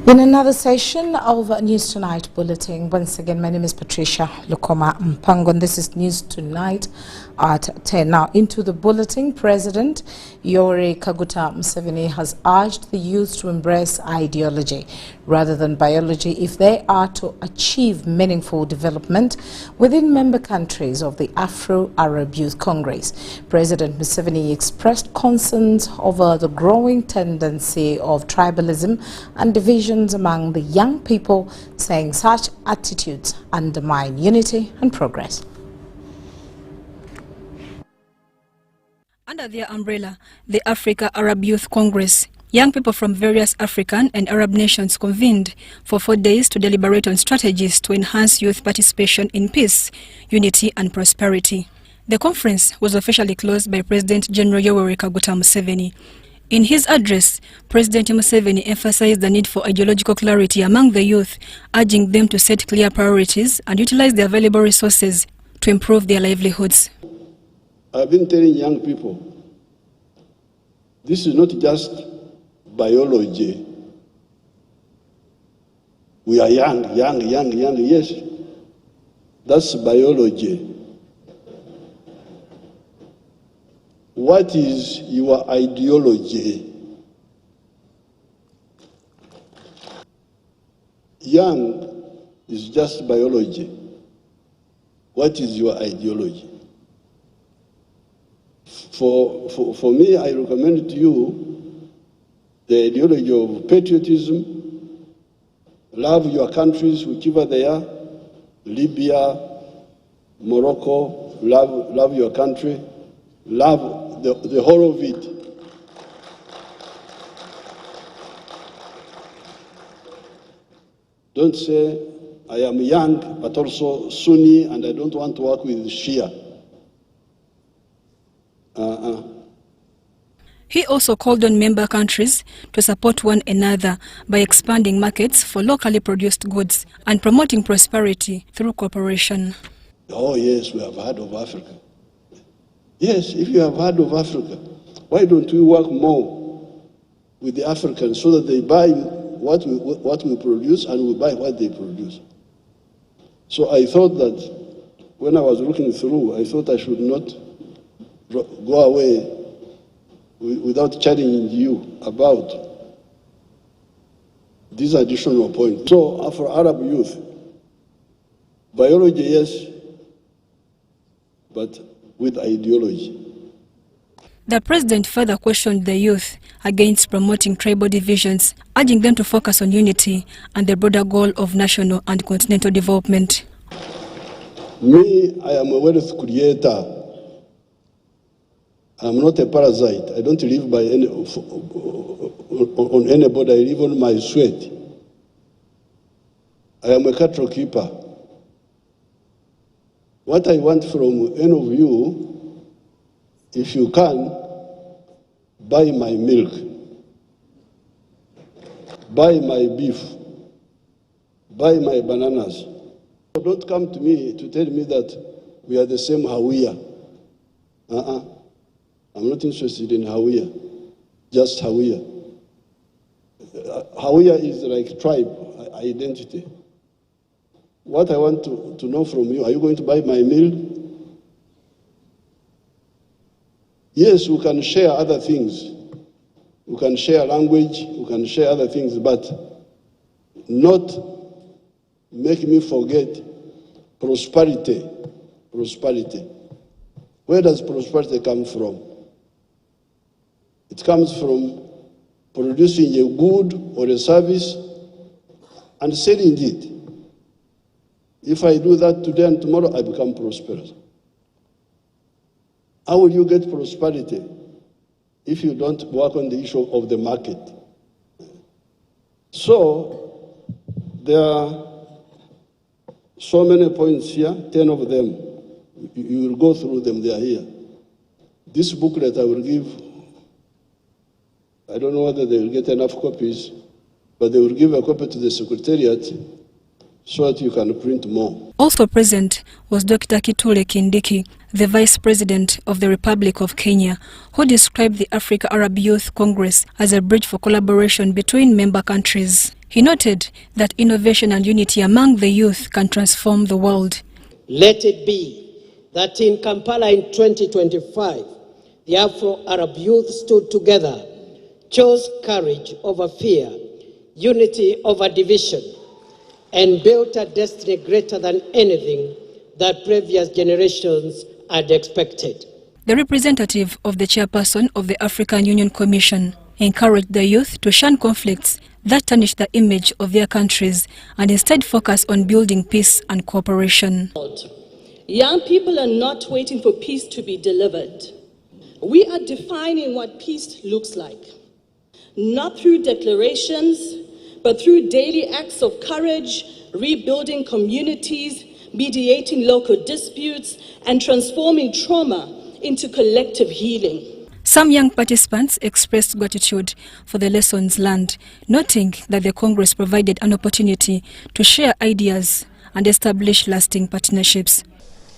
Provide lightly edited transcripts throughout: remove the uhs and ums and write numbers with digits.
In another session of News Tonight Bulletin, once again, my name is Patricia Lukoma and this is News Tonight at 10. Now, into the bulletin, President Yoweri Kaguta Museveni has urged the youth to embrace ideology rather than biology if they are to achieve meaningful development within member countries of the Afro-Arab Youth Congress. President Museveni expressed concerns over the growing tendency of tribalism and division among the young people, saying such attitudes undermine unity and progress. Under their umbrella, the Africa-Arab Youth Congress, young people from various African and Arab nations convened for 4 days to deliberate on strategies to enhance youth participation in peace, unity and prosperity. The conference was officially closed by President General Yoweri Kaguta Museveni. In his address, President Museveni emphasized the need for ideological clarity among the youth, urging them to set clear priorities and utilize the available resources to improve their livelihoods. I've been telling young people, this is not just biology. We are young, yes, that's biology. What is your ideology? Young is just biology. What is your ideology? For me, I recommend to you the ideology of patriotism, love your countries, whichever they are, Libya, Morocco, love your country, love the whole of it. Don't say, I am young, but also Sunni, and I don't want to work with Shia. He also called on member countries to support one another by expanding markets for locally produced goods and promoting prosperity through cooperation. Oh yes, we have heard of Africa. Yes, if you have heard of Africa, why don't we work more with the Africans so that they buy what we produce and we buy what they produce? So I thought that when I was looking through, I thought I should not go away without challenging you about these additional points. So for Arab youth, biology, yes, but with ideology. The president further questioned the youth against promoting tribal divisions, urging them to focus on unity and the broader goal of national and continental development. Me, I am a wealth creator. I'm not a parasite. I don't live by on anybody. I live on my sweat. I am a cattle keeper. What I want from any of you, if you can, buy my milk, buy my beef, buy my bananas. Don't come to me to tell me that we are the same Hawiya. I'm not interested in Hawiya, just Hawiya. Hawiya is like tribe, identity. What I want to know from you, are you going to buy my milk? Yes, we can share other things. We can share language, we can share other things, but not make me forget prosperity. Prosperity. Where does prosperity come from? It comes from producing a good or a service and selling it. If I do that today and tomorrow, I become prosperous. How will you get prosperity if you don't work on the issue of the market? So, there are so many points here, 10 of them. You will go through them, they are here. This booklet I will give, I don't know whether they will get enough copies, but they will give a copy to the Secretariat so that you can print more. Also present was Dr. Kithure Kindiki, the Vice President of the Republic of Kenya, who described the Africa-Arab Youth Congress as a bridge for collaboration between member countries. He noted that innovation and unity among the youth can transform the world. Let it be that in Kampala in 2025, the Afro-Arab youth stood together, chose courage over fear, unity over division, and built a destiny greater than anything that previous generations had expected. The representative of the chairperson of the African Union Commission encouraged the youth to shun conflicts that tarnish the image of their countries and instead focus on building peace and cooperation. Young people are not waiting for peace to be delivered. We are defining what peace looks like, not through declarations, but through daily acts of courage, rebuilding communities, mediating local disputes, and transforming trauma into collective healing. Some young participants expressed gratitude for the lessons learned, noting that the Congress provided an opportunity to share ideas and establish lasting partnerships.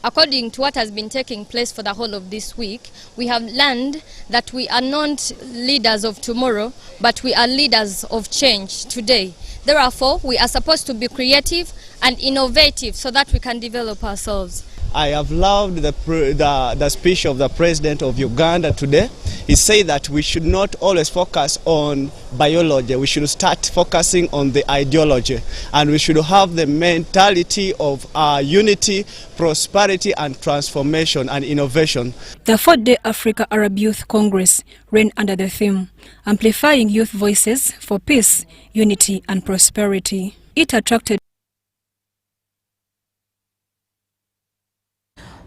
According to what has been taking place for the whole of this week, we have learned that we are not leaders of tomorrow, but we are leaders of change today. Therefore, we are supposed to be creative and innovative so that we can develop ourselves. I have loved the speech of the President of Uganda today. He said that we should not always focus on biology. We should start focusing on the ideology. And we should have the mentality of unity, prosperity and transformation and innovation. The 4th-day Africa Arab Youth Congress ran under the theme, Amplifying Youth Voices for Peace, Unity and Prosperity. It attracted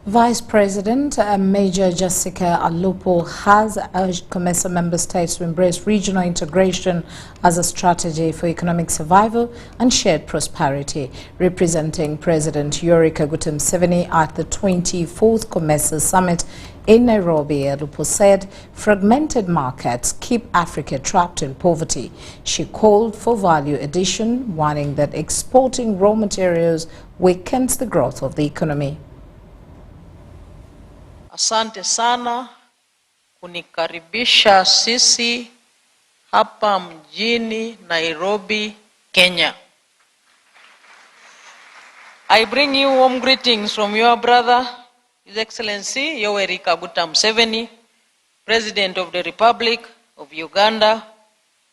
Vice President Major Jessica Alupo has urged COMESA member states to embrace regional integration as a strategy for economic survival and shared prosperity. Representing President Yoweri Kaguta Museveni at the 24th COMESA Summit in Nairobi, Alupo said fragmented markets keep Africa trapped in poverty. She called for value addition, warning that exporting raw materials weakens the growth of the economy. Asante sana kunikaribisha sisi hapa mjini Nairobi, Kenya. I bring you warm greetings from your brother, His Excellency Yoweri Kaguta Museveni, President of the Republic of Uganda,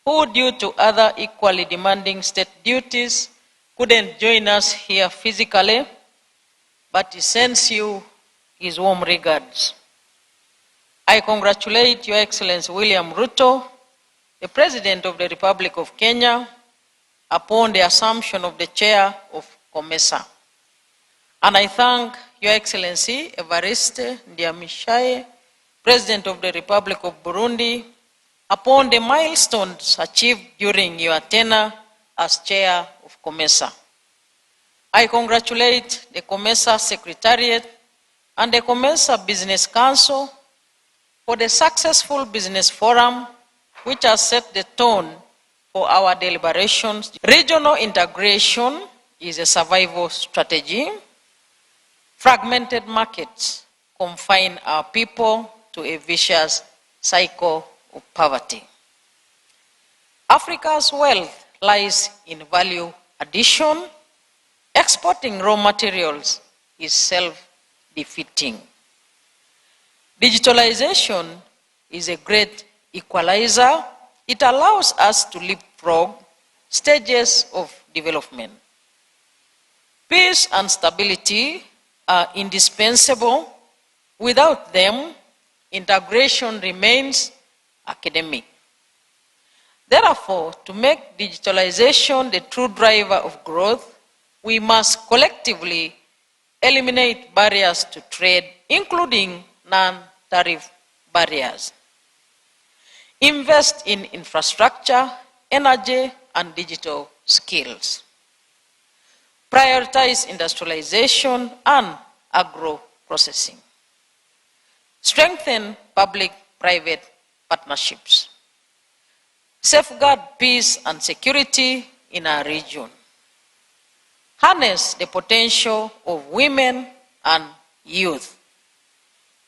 who due to other equally demanding state duties couldn't join us here physically, but he sends you his warm regards. I congratulate Your Excellency William Ruto, the President of the Republic of Kenya, upon the assumption of the chair of COMESA. And I thank Your Excellency Evariste Ndayishimiye, President of the Republic of Burundi, upon the milestones achieved during your tenure as chair of COMESA. I congratulate the COMESA Secretariat and the COMESA Business Council for the successful business forum which has set the tone for our deliberations. Regional integration is a survival strategy. Fragmented markets confine our people to a vicious cycle of poverty. Africa's wealth lies in value addition. Exporting raw materials is self-defeating. Digitalization is a great equalizer. It allows us to leapfrog stages of development. Peace and stability are indispensable. Without them, integration remains academic. Therefore, to make digitalization the true driver of growth, we must collectively eliminate barriers to trade, including non-tariff barriers. Invest in infrastructure, energy, and digital skills. Prioritize industrialization and agro-processing. Strengthen public-private partnerships. Safeguard peace and security in our region. Harness the potential of women and youth.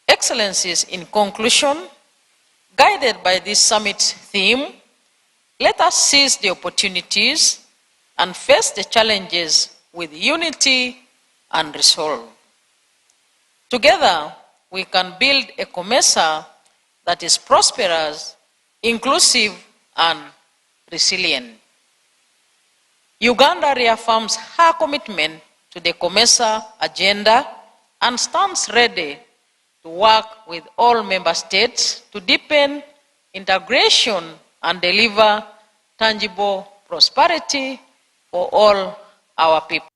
Excellencies, in conclusion, guided by this summit theme, let us seize the opportunities and face the challenges with unity and resolve. Together, we can build a COMESA that is prosperous, inclusive, and resilient. Uganda reaffirms her commitment to the COMESA agenda and stands ready to work with all member states to deepen integration and deliver tangible prosperity for all our people.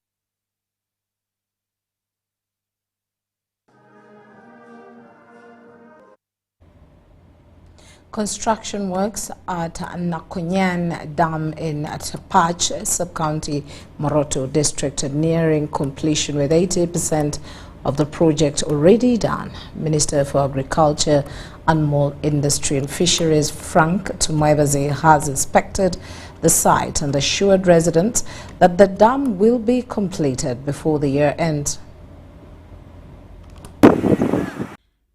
Construction works at Nakonyan Dam in Tapach, Sub-County, Moroto District are nearing completion with 80% of the project already done. Minister for Agriculture, Animal Industry and Fisheries Frank Tumwebaze has inspected the site and assured residents that the dam will be completed before the year ends.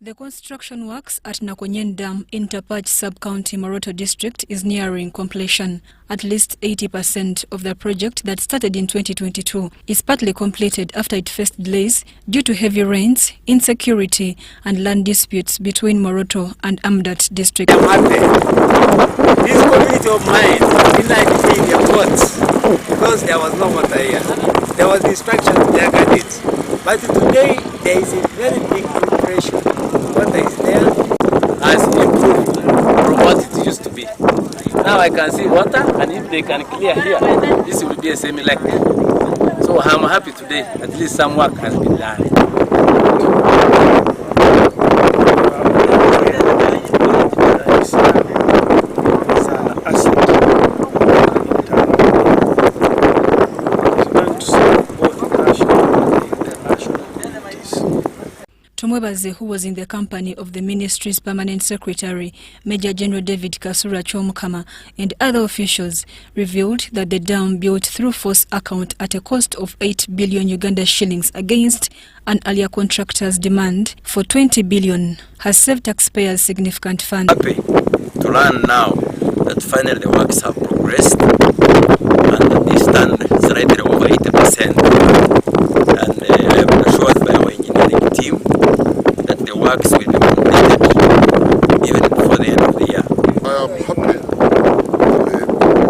The construction works at Nakonyen Dam in Tapach Sub-County Moroto District is nearing completion. At least 80% of the project that started in 2022 is partly completed after it faced delays due to heavy rains, insecurity and land disputes between Moroto and Amdat District. I'm happy. This community of mine didn't like being a port because there was no water here. There was destruction to their gardens. But today there is a very big impression. Water is there, has improved from what it used to be. Now I can see water, and if they can clear here, this will be a semi-lake. So I'm happy today, at least some work has been done. Tumwebaze, who was in the company of the ministry's permanent secretary, Major General David Kasura Chomukama, and other officials, revealed that the dam built through force account at a cost of 8 billion Uganda shillings against an earlier contractor's demand for 20 billion has saved taxpayers significant funds. Happy to learn now that finally the works have progressed and they stand slightly over 80%. And I am assured by our engineering team that the works will be completed even before the end of the year. I am happy with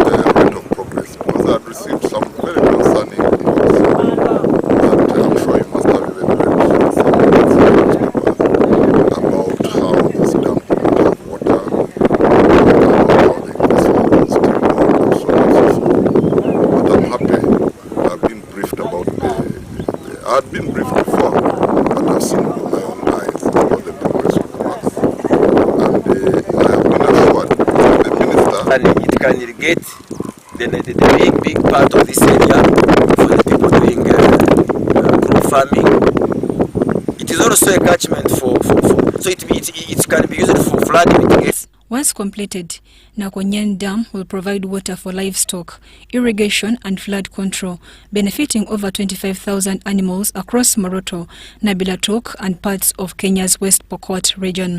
the rate of progress because I have received some very concerning news that I'm sure you must have even read some of the about how this dam will have water, about how the investment will still work and so on and so forth. But I'm happy I've been briefed about I've been briefed before, but I've seen with my own eyes about the progress of the works. And I have been assured the minister. And it can irrigate the big part of this area for the people doing crop farming. It is also a catchment so it can be used for flood mitigation. Once completed, Nakonyen Dam will provide water for livestock, irrigation and flood control, benefiting over 25,000 animals across Moroto, Nabilatok and parts of Kenya's West Pokot region.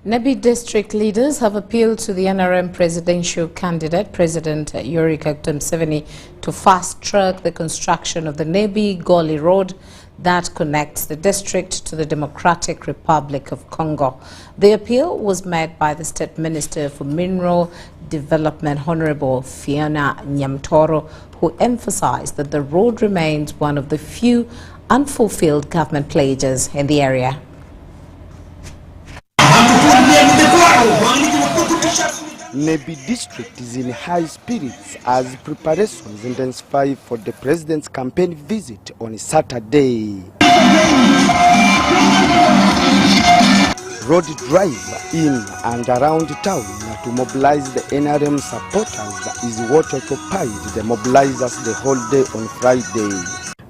Nebi district leaders have appealed to the NRM presidential candidate, President Yoweri Museveni, to fast-track the construction of the Nebi-Goli Road that connects the district to the Democratic Republic of Congo. The appeal was made by the State Minister for Mineral Development, Honorable Fiona Nyamtoro, who emphasized that the road remains one of the few unfulfilled government pledges in the area. Nebi district is in high spirits as preparations intensify for the president's campaign visit on Saturday. Road drive in and around town to mobilize the NRM supporters is what occupied the mobilizers the whole day on Friday.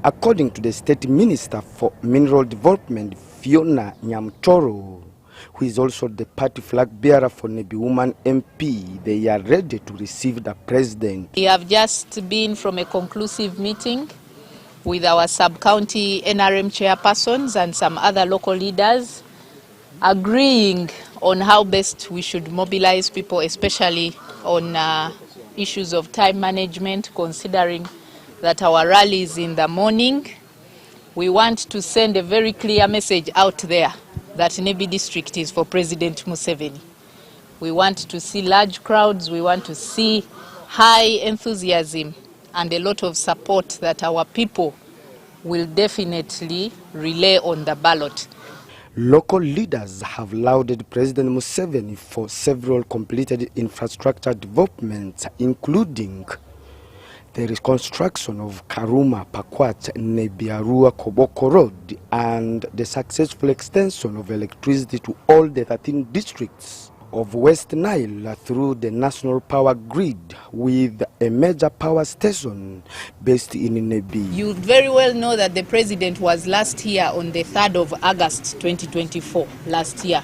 According to the State Minister for Mineral Development, Fiona Nyamtoro, who is also the party flag bearer for Nebi Woman MP, they are ready to receive the president. We have just been from a conclusive meeting with our sub-county NRM chairpersons and some other local leaders, agreeing on how best we should mobilize people, especially on issues of time management, considering that our rally is in the morning. We want to send a very clear message out there that Nebi district is for President Museveni. We want to see large crowds, we want to see high enthusiasm and a lot of support that our people will definitely relay on the ballot. Local leaders have lauded President Museveni for several completed infrastructure developments, including the reconstruction of Karuma, Pakwach, Nebiarua, Koboko Road, and the successful extension of electricity to all the 13 districts of West Nile through the national power grid, with a major power station based in Nebi. You very well know that the president was last here on the 3rd of August 2024, last year,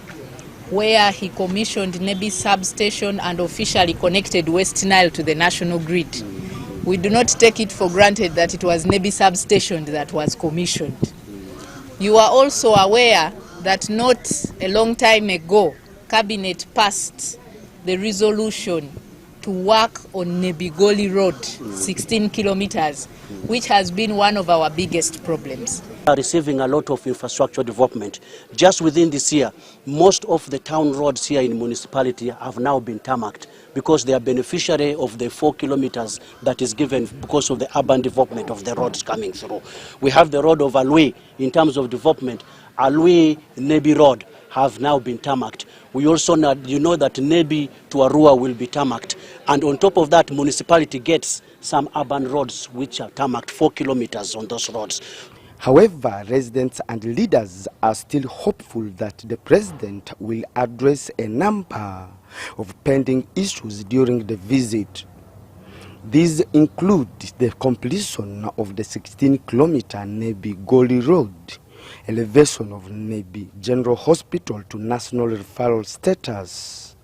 where he commissioned Nebi substation and officially connected West Nile to the national grid. We do not take it for granted that it was Nebi substation that was commissioned. You are also aware that not a long time ago, Cabinet passed the resolution to work on Nebigoli Road, 16 kilometers, which has been one of our biggest problems. We are receiving a lot of infrastructure development. Just within this year, most of the town roads here in the municipality have now been tarmacked because they are beneficiary of the 4 kilometers that is given because of the urban development of the roads coming through. We have the road of Alui in terms of development. Alui-Nebi Road have now been tarmacked. We also know, that Nebi to Arua will be tarmacked. And on top of that, municipality gets some urban roads which are tarmacked 4 kilometers on those roads. However, residents and leaders are still hopeful that the president will address a number of pending issues during the visit. These include the completion of the 16-kilometer Nebi-Goli Road, elevation of Nebi General Hospital to national referral status,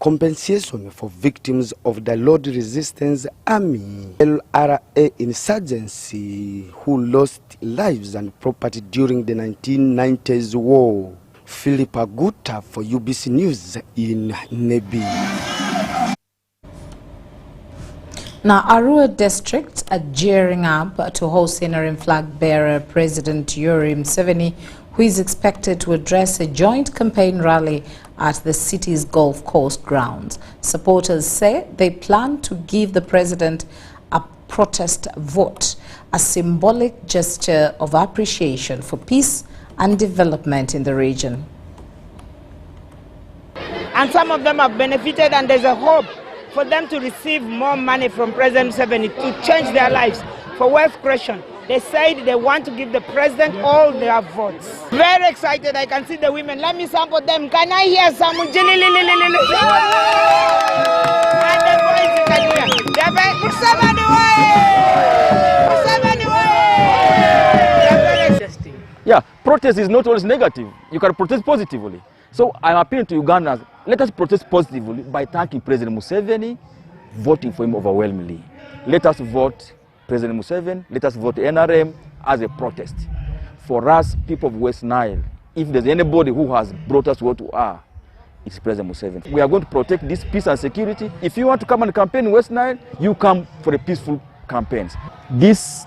compensation for victims of the Lord Resistance Army LRA insurgency who lost lives and property during the 1990s war. Philip Aguta for UBC News in Nebi. Now, Arua districts are gearing up to host interim flag bearer President Yoweri Museveni, who is expected to address a joint campaign rally at the city's Golf Course grounds. Supporters say they plan to give the president a protest vote, a symbolic gesture of appreciation for peace and development in the region. And some of them have benefited, and there's a hope for them to receive more money from President Museveni to change their lives for wealth creation. They said they want to give the president all their votes. Very excited. I can see the women. Let me sample them. Can I hear some? And the boys you can hear. They're very interesting. Yeah, protest is not always negative. You can protest positively. So I'm appealing to Ugandans, let us protest positively by thanking President Museveni, voting for him overwhelmingly. Let us vote President Museveni, let us vote NRM as a protest. For us, people of West Nile, if there's anybody who has brought us what we are, it's President Museveni. We are going to protect this peace and security. If you want to come and campaign in West Nile, you come for a peaceful campaigns. This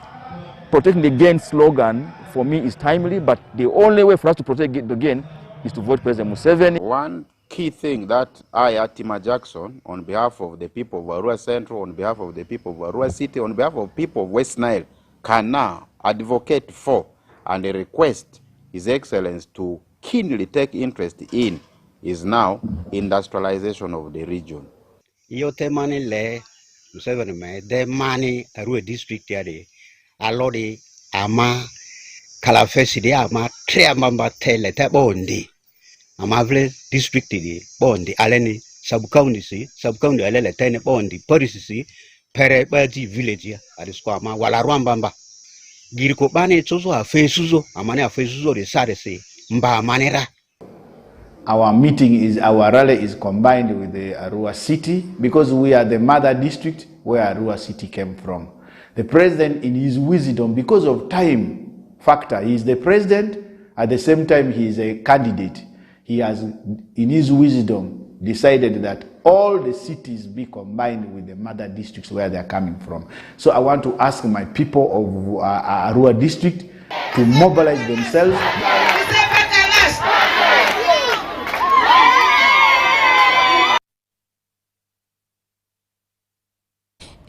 protecting the gain slogan for me is timely, but the only way for us to protect it again is to vote President Museveni. One key thing that I, Atima Jackson, on behalf of the people of Arua Central, on behalf of the people of Arua City, on behalf of people of West Nile, can now advocate for and request His Excellency to keenly take interest in is now industrialization of the region. Yote mani le Museveni me de mani Arua district yade alodi ama kalafesi di ama triamamba tele te bondi amavle district di bondi aleni sub-county alele tene bondi polisi pere baji village adisko ama wala rwambamba giriko bane tsozo afesuzo amane afesuzo de sarese mba manera. Our rally is combined with the Arua City because we are the mother district where Arua City came from. The president, in his wisdom, because of time factor, he is the president, at the same time he is a candidate. he has, in his wisdom, decided that all the cities be combined with the mother districts where they are coming from. So I want to ask my people of Arua district to mobilize themselves.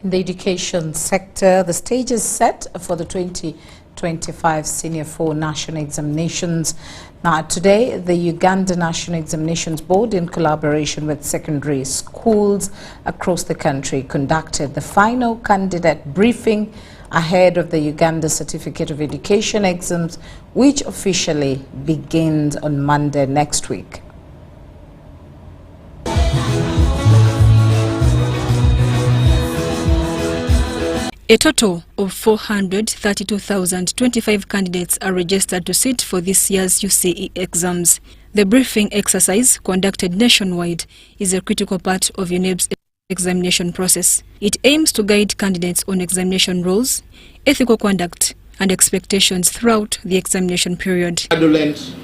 In the education sector, the stage is set for the 2025 Senior 4 National Examinations. Now, today, the Uganda National Examinations Board, in collaboration with secondary schools across the country, conducted the final candidate briefing ahead of the Uganda Certificate of Education exams, which officially begins on Monday next week. A total of 432,025 candidates are registered to sit for this year's UCE exams. The briefing exercise, conducted nationwide, is a critical part of UNEB's examination process. It aims to guide candidates on examination rules, ethical conduct, and expectations throughout the examination period. Fraudulent,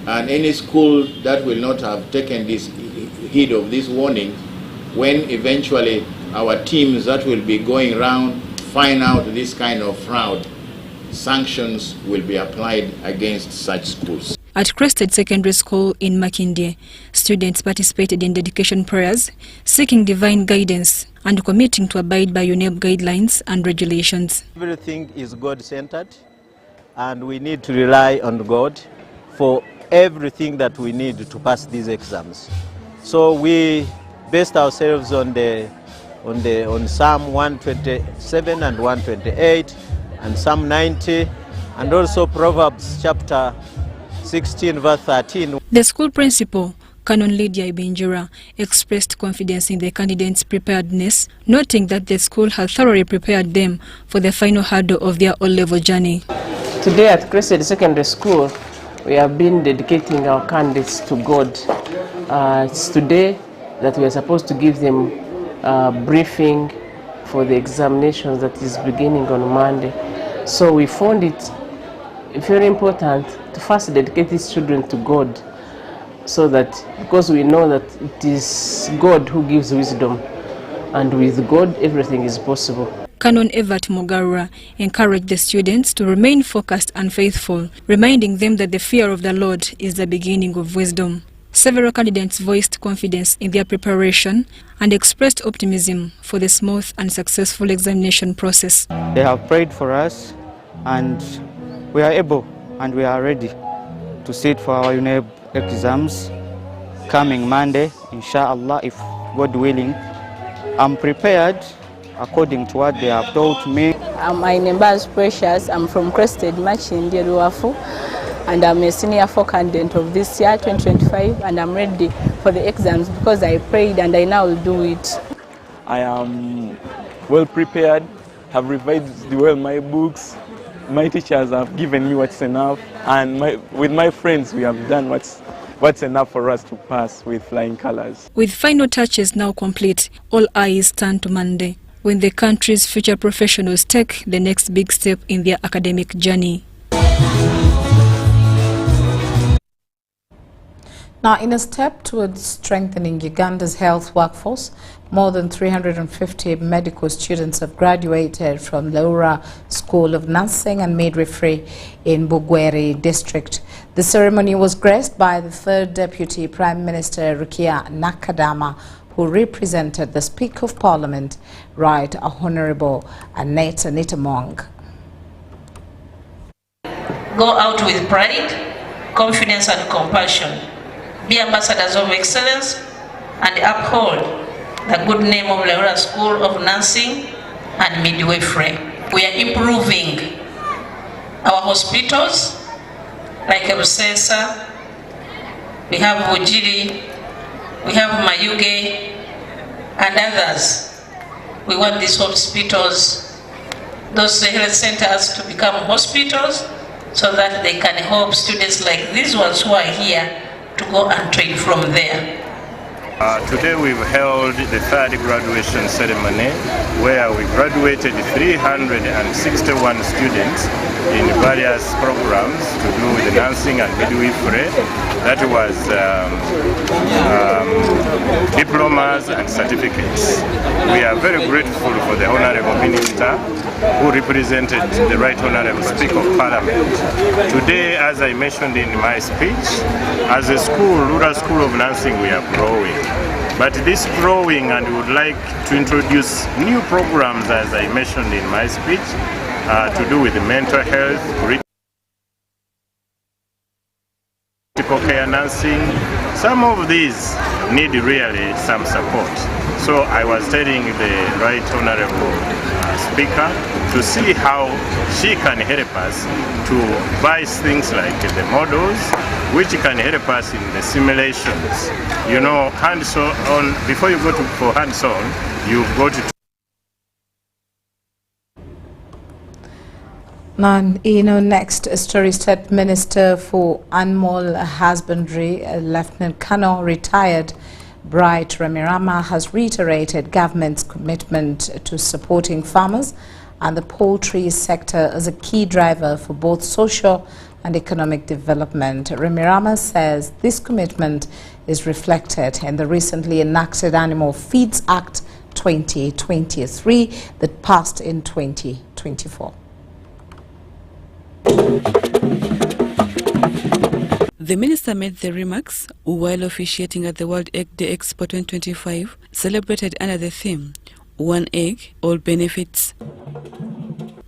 and any school that will not have taken this heed of this warning, when eventually our teams that will be going around find out this kind of fraud, sanctions will be applied against such schools. At Crested Secondary School in Makindye, students participated in dedication prayers, seeking divine guidance and committing to abide by UNEB guidelines and regulations. Everything is God-centered, and we need to rely on God for everything that we need to pass these exams. So we based ourselves on Psalm 127 and 128 and Psalm 90 and also Proverbs chapter 16 verse 13. The school principal, Canon Lydia Ibinjira, expressed confidence in the candidates' preparedness, noting that the school had thoroughly prepared them for the final hurdle of their O-level journey. Today at Crested Secondary School, we have been dedicating our candidates to God. It's today that we are supposed to give them briefing for the examinations that is beginning on Monday. So we found it very important to first dedicate these children to God, so that, because we know that it is God who gives wisdom, and with God everything is possible. Canon Everett Mugarura encouraged the students to remain focused and faithful, reminding them that the fear of the Lord is the beginning of wisdom. Several candidates voiced confidence in their preparation and expressed optimism for the smooth and successful examination process. They have prayed for us, and we are able and we are ready to sit for our UNEB exams coming Monday, inshallah, if God willing. I'm prepared according to what they have told me. My name is Precious. I'm from Crested Makindye Ruafu, and I'm a senior 4 candidate of this year, 2025, and I'm ready for the exams because I prayed and I now will do it. I am well prepared, have revised well my books. My teachers have given me what's enough, and with my friends we have done what's enough for us to pass with flying colors. With final touches now complete, all eyes turn to Monday, when the country's future professionals take the next big step in their academic journey. Now, in a step towards strengthening Uganda's health workforce, more than 350 medical students have graduated from Laura School of Nursing and Midwifery in Bugweri district. The ceremony was graced by the 3rd Deputy Prime Minister Rukia Nakadama, who represented the Speaker of Parliament, Right Honourable Annette Nitamong. Go out with pride, confidence and compassion. Be ambassadors of excellence and uphold the good name of Laura School of Nursing and Midwifery. We are improving our hospitals like Rusesa, we have Vujiri, we have Mayuge and others. We want these hospitals, those health centers, to become hospitals so that they can help students like these ones who are here to go and train from there. Today we've held the 3rd graduation ceremony where we graduated 361 students in various programs to do with nursing and midwifery. That was diplomas and certificates. We are very grateful for the Honorable Minister who represented the Right Honorable Speaker of Parliament. Today, as I mentioned in my speech, as a school, rural school of nursing, we are growing. But this growing, and we would like to introduce new programs, as I mentioned in my speech, to do with mental health, critical care nursing. Some of these need really some support. So I was telling the Right Honorable Speaker to see how she can help us to buy things like the models, which can help us in the simulations. You know, hands-on, before you go for hands-on, you've got to. Now, next story, State Minister for Animal Husbandry, Lieutenant Colonel retired Bright Ramirama has reiterated government's commitment to supporting farmers and the poultry sector as a key driver for both social and economic development. Ramirama says this commitment is reflected in the recently enacted Animal Feeds Act 2023 that passed in 2024. The minister made the remarks while officiating at the World Egg Day Expo 2025, celebrated under the theme, One Egg, All Benefits.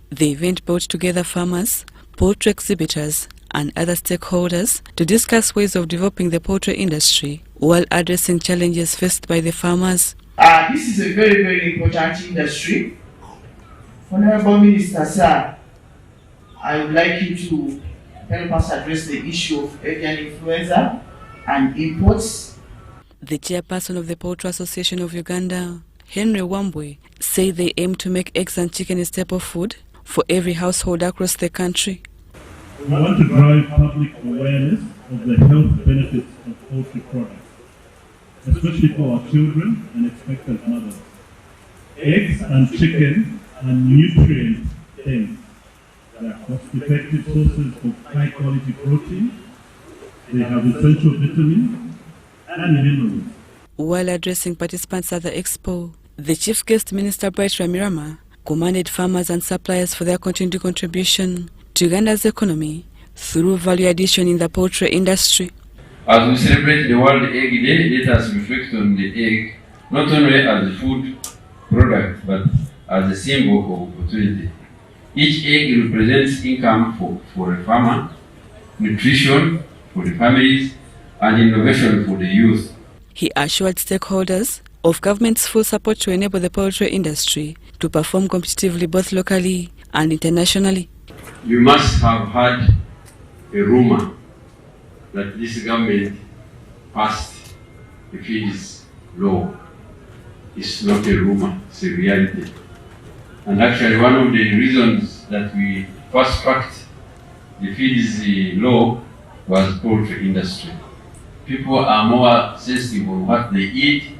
The event brought together farmers, poultry exhibitors, and other stakeholders to discuss ways of developing the poultry industry while addressing challenges faced by the farmers. This is a very, very important industry. Honorable Minister, sir, I would like you to help us address the issue of avian influenza and imports. The chairperson of the Poultry Association of Uganda, Henry Wambwe, said they aim to make eggs and chicken a staple food for every household across the country. We want to drive public awareness of the health benefits of poultry products, especially for our children and expectant mothers. Eggs and chicken are nutrient-dense. They are cost-effective sources of high-quality protein. They have essential vitamins and minerals. While addressing participants at the expo, the chief guest minister Bright Ramirama commended farmers and suppliers for their continued contribution to Uganda's economy through value addition in the poultry industry. As we celebrate the World Egg Day, let us reflect on the egg not only as a food product but as a symbol of opportunity. Each egg represents income for a farmer, nutrition for the families, and innovation for the youth. He assured stakeholders of government's full support to enable the poultry industry to perform competitively both locally and internationally. You must have heard a rumor that this government passed the feeds law. It's not a rumor, it's a reality. And actually one of the reasons that we fast-tracked the feeds law was poultry industry. People are more sensitive on what they eat,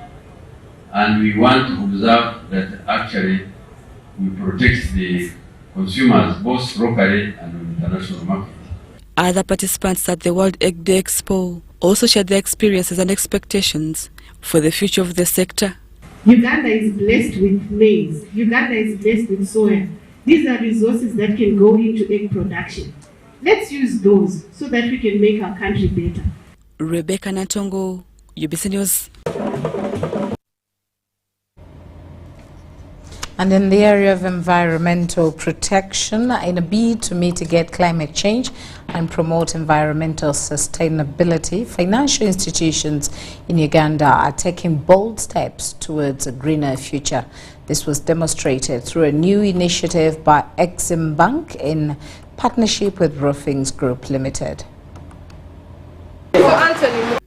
and we want to observe that actually we protect the consumers both locally and on the international market. Other participants at the World Egg Day Expo also shared their experiences and expectations for the future of the sector. Uganda is blessed with maize. Uganda is blessed with soya. These are resources that can go into egg production. Let's use those so that we can make our country better. Rebecca Natongo, UBC News. And in the area of environmental protection, in a bid to mitigate climate change and promote environmental sustainability, financial institutions in Uganda are taking bold steps towards a greener future. This was demonstrated through a new initiative by Exim Bank in partnership with Roofings Group Limited.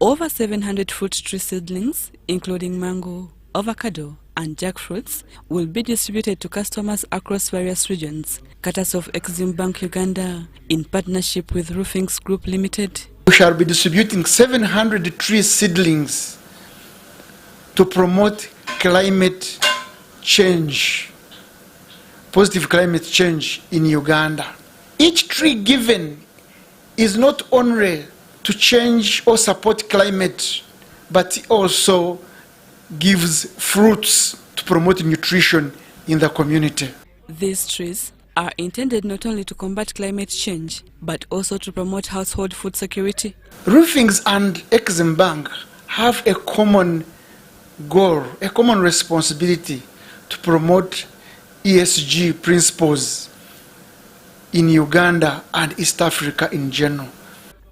Over 700 fruit tree seedlings, including mango, avocado, and jackfruits, will be distributed to customers across various regions, courtesy of Exim Bank Uganda, in partnership with Roofings Group Limited. We shall be distributing 700 tree seedlings to promote climate change, positive climate change in Uganda. Each tree given is not only to change or support climate, but also gives fruits to promote nutrition in the community. These trees are intended not only to combat climate change, but also to promote household food security. Roofings and Exim Bank have a common goal, a common responsibility to promote ESG principles in Uganda and East Africa in general.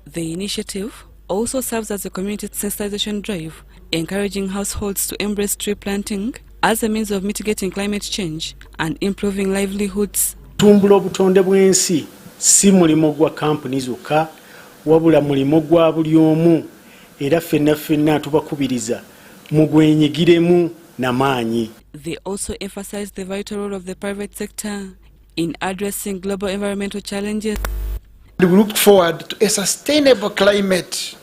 The initiative also serves as a community sensitization drive, encouraging households to embrace tree planting as a means of mitigating climate change and improving livelihoods. Tumbula obutonde bw'ensi si mulimo gwa kampuni zokka, wabula mulimo gwa buli omu, era ffenna tubakubiriza mugwenyigiremu n'amaanyi. They also emphasize the vital role of the private sector in addressing global environmental challenges. We look forward to a sustainable climate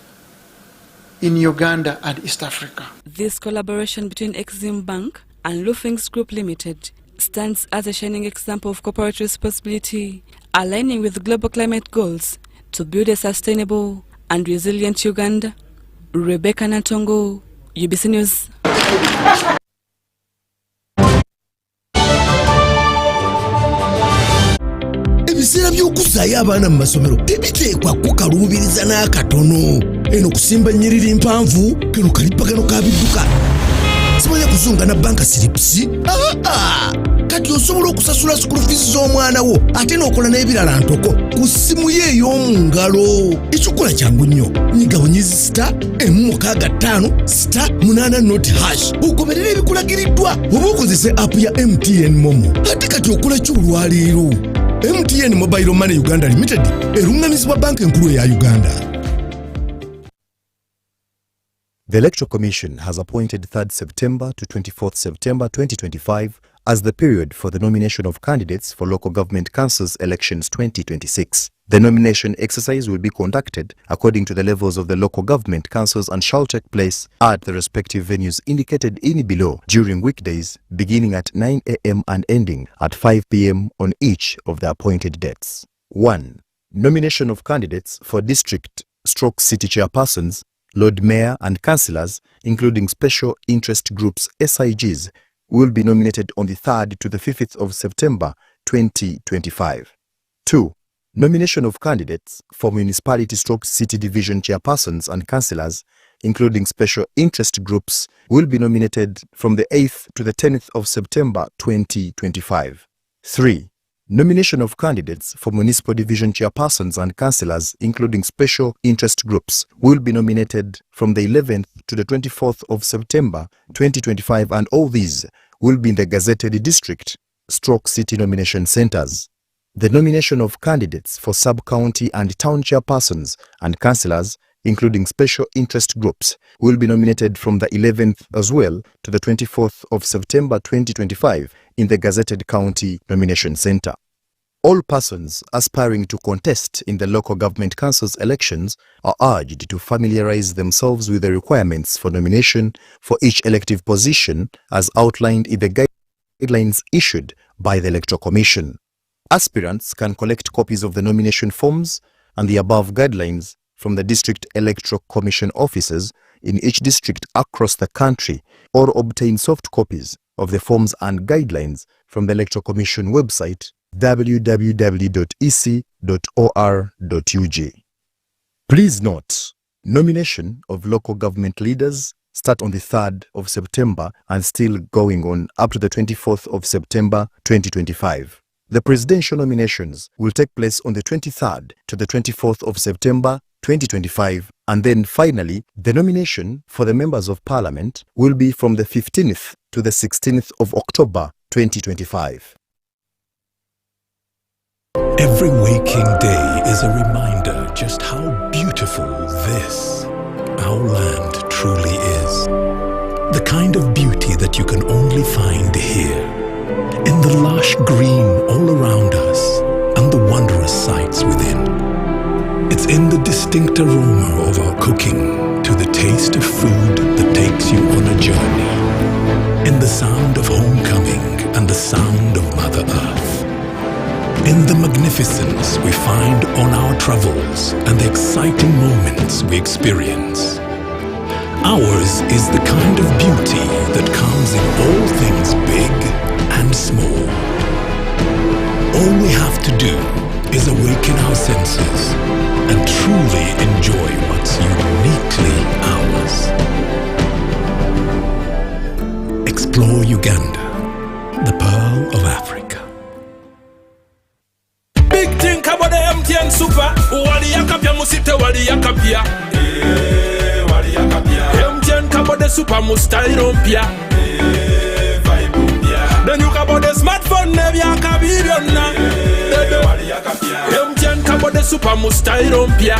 in Uganda and East Africa. This collaboration between Exim Bank and Roofings Group Limited stands as a shining example of corporate responsibility, aligning with global climate goals to build a sustainable and resilient Uganda. Rebecca Natongo, UBC News. Ebiseera by'okuzaayo abaana mu masomero tebiteekwa kukaluubiriza n'akatono. Eno kusimba nnyiriri mpanvu kano kalipagano ka bidduka. Simanya kuzunga na banka siripusi. Kati osobola okusasula school fees z'omwana wo ate n'okola n'ebirala ntoko ku ssimu ye ey'omu ngalo. Ekikola kyangu nnyo. Nyiga bunyezi *165*8 ogoberera ebikulagiriddwa oba okozese app ya MTN Momo. Ate kati okola ki olwaleero? MTN Mobile Money Uganda Limited erungamizibwa banka enkulu eya Uganda. The Electoral Commission has appointed 3rd September to 24th September 2025 as the period for the nomination of candidates for local government councils elections 2026. The nomination exercise will be conducted according to the levels of the local government councils and shall take place at the respective venues indicated in below during weekdays beginning at 9 a.m. and ending at 5 p.m. on each of the appointed dates. 1. Nomination of candidates for district/city chairpersons, Lord Mayor and councillors, including special interest groups SIGs, will be nominated on the 3rd to the 5th of September 2025. 2. Nomination of candidates for municipality/city division chairpersons and councillors, including special interest groups, will be nominated from the 8th to the 10th of September 2025. 3. Nomination of candidates for municipal division chairpersons and councillors, including special interest groups, will be nominated from the 11th to the 24th of September 2025, and all these will be in the gazetted district/city nomination centres. The nomination of candidates for sub-county and town chairpersons and councillors, including special interest groups, will be nominated from the 11th as well to the 24th of September 2025 in the gazetted county nomination centre. All persons aspiring to contest in the local government councils elections are urged to familiarise themselves with the requirements for nomination for each elective position as outlined in the guidelines issued by the Electoral Commission. Aspirants can collect copies of the nomination forms and the above guidelines from the District Electoral Commission offices in each district across the country, or obtain soft copies of the forms and guidelines from the Electoral Commission website www.ec.or.ug. Please note, nomination of local government leaders start on the 3rd of September and still going on up to the 24th of September 2025. The presidential nominations will take place on the 23rd to the 24th of September 2025, and then finally, the nomination for the members of parliament will be from the 15th to the 16th of October 2025. Every waking day is a reminder just how beautiful this, our land, truly is. The kind of beauty that you can only find here, in the lush green all around us and the wondrous sights within. It's in the distinct aroma of our cooking, to the taste of food that takes you on a journey, in the sound of homecoming and the sound of Mother Earth. in the magnificence we find on our travels and the exciting moments we experience. Ours is the kind of beauty that comes in all things big and small. All we have to do is awaken our senses and truly enjoy what's uniquely ours. Explore Uganda, the Pearl of Africa. Big thing about the MTN Super. Wali yakapia musite wali yakapia. Wali yakapia. MTN kabo de super mustairo mpia. Then you kabo de smartphone nebi yakabiryona. Wali yakapia. MTN kabo de super mustairo mpia.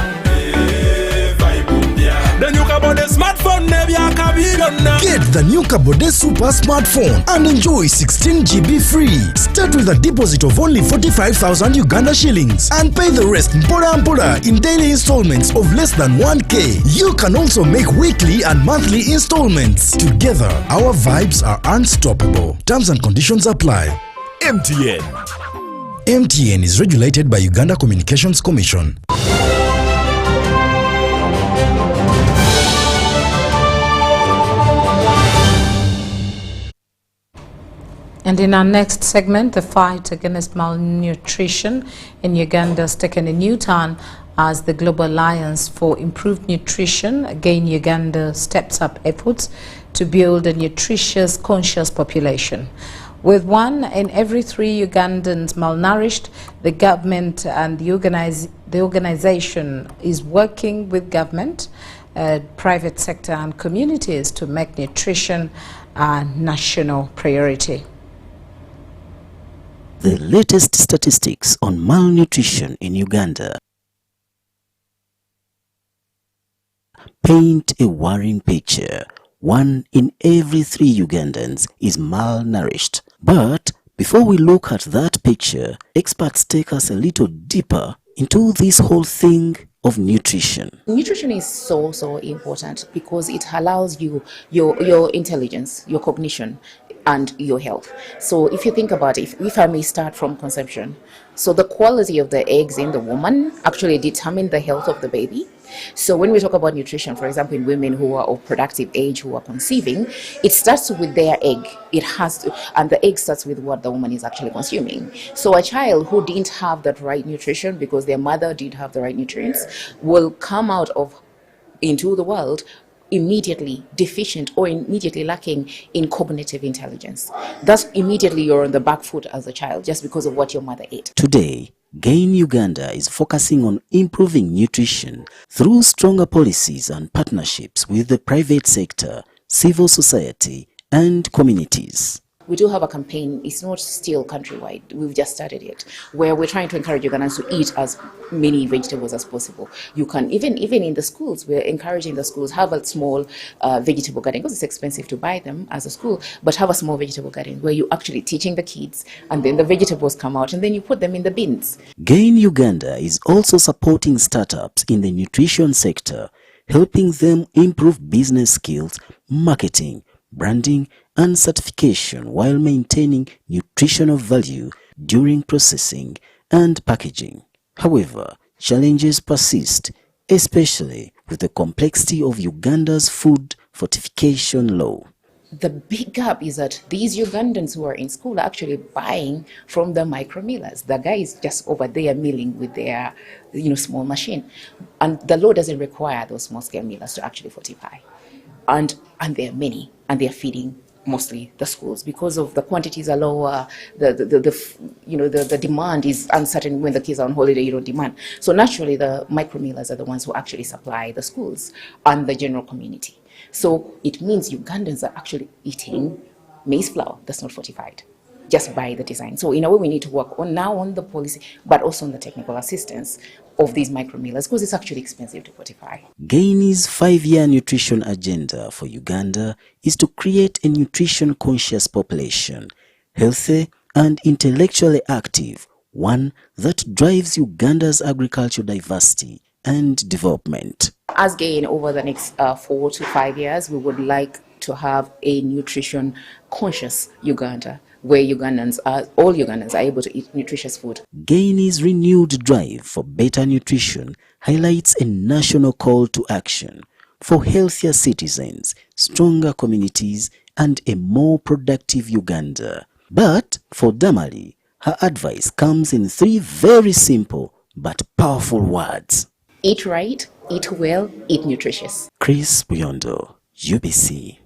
Then you kabo de smartphone nebi yakabiryona. Get the new Kabode Super smartphone and enjoy 16 GB free. Start with a deposit of only 45,000 Uganda shillings and pay the rest mpora in daily installments of less than 1K. You can also make weekly and monthly installments. Together, our vibes are unstoppable. Terms and conditions apply. MTN. MTN is regulated by Uganda Communications Commission. And in our next segment, the fight against malnutrition in Uganda has taken a new turn as the Global Alliance for Improved Nutrition, again Uganda, steps up efforts to build a nutritious, conscious population. With 1 in every 3 Ugandans malnourished, the government and the organization is working with government, private sector and communities to make nutrition a national priority. The latest statistics on malnutrition in Uganda paint a worrying picture. 1 in every 3 Ugandans is malnourished. But before we look at that picture, experts take us a little deeper into this whole thing of nutrition. Nutrition is so important because it allows you your intelligence, your cognition, and your health. So if you think about it, if I may start from conception, so the quality of the eggs in the woman actually determine the health of the baby. So when we talk about nutrition, for example, in women who are of productive age, who are conceiving, it starts with their egg. It has to, and the egg starts with what the woman is actually consuming. So a child who didn't have that right nutrition because their mother did have the right nutrients will come out into the world immediately deficient or immediately lacking in cognitive intelligence. Thus, immediately you're on the back foot as a child just because of what your mother ate. Today, Gain Uganda is focusing on improving nutrition through stronger policies and partnerships with the private sector, civil society, and communities. We do have a campaign, it's not still countrywide, we've just started it, where we're trying to encourage Ugandans to eat as many vegetables as possible. You can, even in the schools, we're encouraging the schools, have a small vegetable garden, because it's expensive to buy them as a school, but have a small vegetable garden where you're actually teaching the kids, and then the vegetables come out, and then you put them in the bins. Gain Uganda is also supporting startups in the nutrition sector, helping them improve business skills, marketing, branding, and certification while maintaining nutritional value during processing and packaging. However, challenges persist, especially with the complexity of Uganda's food fortification law. The big gap is that these Ugandans who are in school are actually buying from the micro millers. The guy is just over there milling with their small machine. And the law doesn't require those small scale millers to actually fortify. And there are many, and they're feeding mostly the schools because of the quantities are lower, the demand is uncertain. When the kids are on holiday, you don't demand. So naturally the micro millers are the ones who actually supply the schools and the general community. So it means Ugandans are actually eating maize flour that's not fortified, just by the design. So in a way we need to work on the policy, but also on the technical assistance of these micro millers because it's actually expensive to fortify. Gain's 5-year nutrition agenda for Uganda is to create a nutrition conscious population, healthy and intellectually active, one that drives Uganda's agricultural diversity and development. As Gain, over the next 4 to 5 years, we would like to have a nutrition conscious Uganda, where all Ugandans are able to eat nutritious food. Guinea's renewed drive for better nutrition highlights a national call to action for healthier citizens, stronger communities, and a more productive Uganda. But for Damali, her advice comes in 3 very simple but powerful words. Eat right, eat well, eat nutritious. Chris Buyondo, UBC.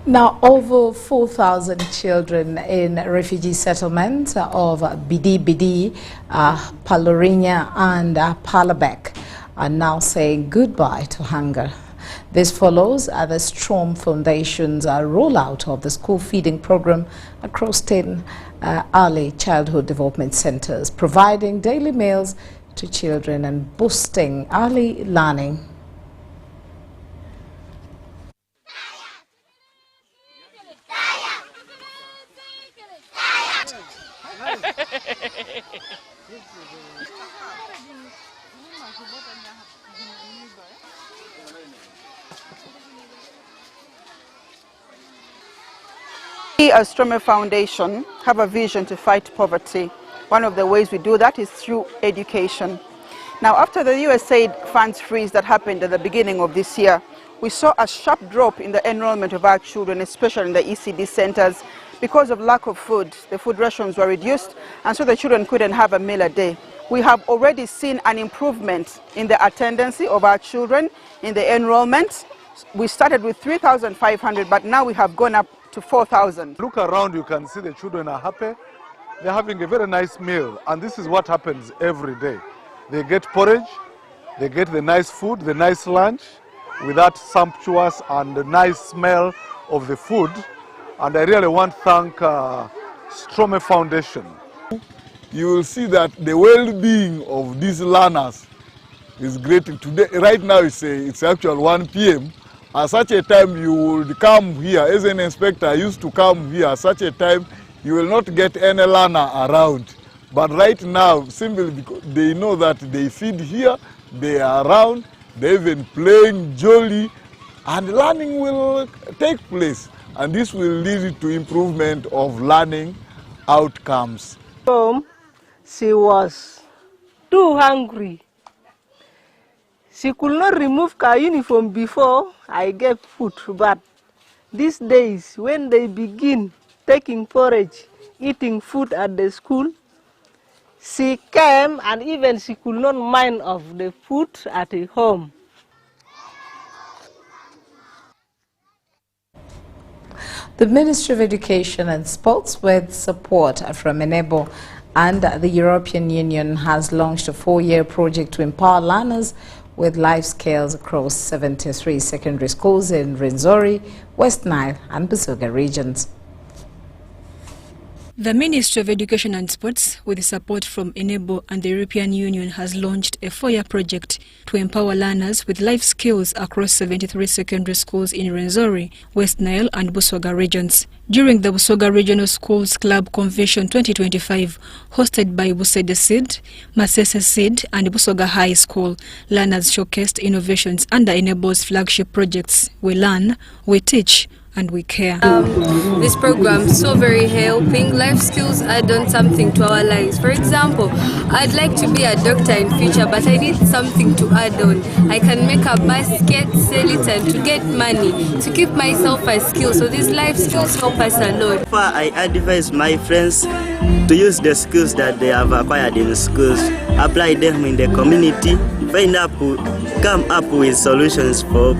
Now, over 4,000 children in refugee settlements of Bidi, Palorinya and Palabek are now saying goodbye to hunger. This follows the Strom Foundation's rollout of the school feeding program across 10 early childhood development centers, providing daily meals to children and boosting early learning. We as Strom Foundation have a vision to fight poverty. One of the ways we do that is through education. Now, after the USAID funds freeze that happened at the beginning of this year, we saw a sharp drop in the enrollment of our children, especially in the ECD centers, because of lack of food. The food rations were reduced, and so the children couldn't have a meal a day. We have already seen an improvement in the attendance of our children, in the enrollment. We started with 3,500, but now we have gone up to 4,000. Look around, you can see the children are happy. They're having a very nice meal, and this is what happens every day. They get porridge, they get the nice food, the nice lunch, with that sumptuous and nice smell of the food. And I really want to thank Strom Foundation. You will see that the well-being of these learners is great. Today, right now it's actually 1 p.m. At such a time you would come here, as an inspector I used to come here, at such a time you will not get any learner around. But right now, simply because they know that they feed here, they are around, they're even playing jolly, and learning will take place. And this will lead to improvement of learning outcomes. She was too hungry. She could not remove her uniform before I gave food, but these days, when they begin taking porridge, eating food at the school, she came and even she could not mind of the food at home. The Ministry of Education and Sports, with support from Enable and the European Union, has launched a 4-year project to empower learners with life skills across 73 secondary schools in Rwenzori, West Nile and Busoga regions. The Ministry of Education and Sports, with support from Enable and the European Union, has launched a 4-year project to empower learners with life skills across 73 secondary schools in Rwenzori, West Nile and Busoga regions. During the Busoga Regional Schools Club Convention 2025, hosted by Busede Seed, Masese Seed and Busoga High School, learners showcased innovations under Enable's flagship projects We Learn, We Teach, and we care. This program is so very helping. Life skills add on something to our lives. For example, I'd like to be a doctor in future, but I need something to add on. I can make a basket, sell it, and to get money to keep myself a skill. So these life skills help us a lot. I advise my friends to use the skills that they have acquired in schools, apply them in the community, come up with solutions for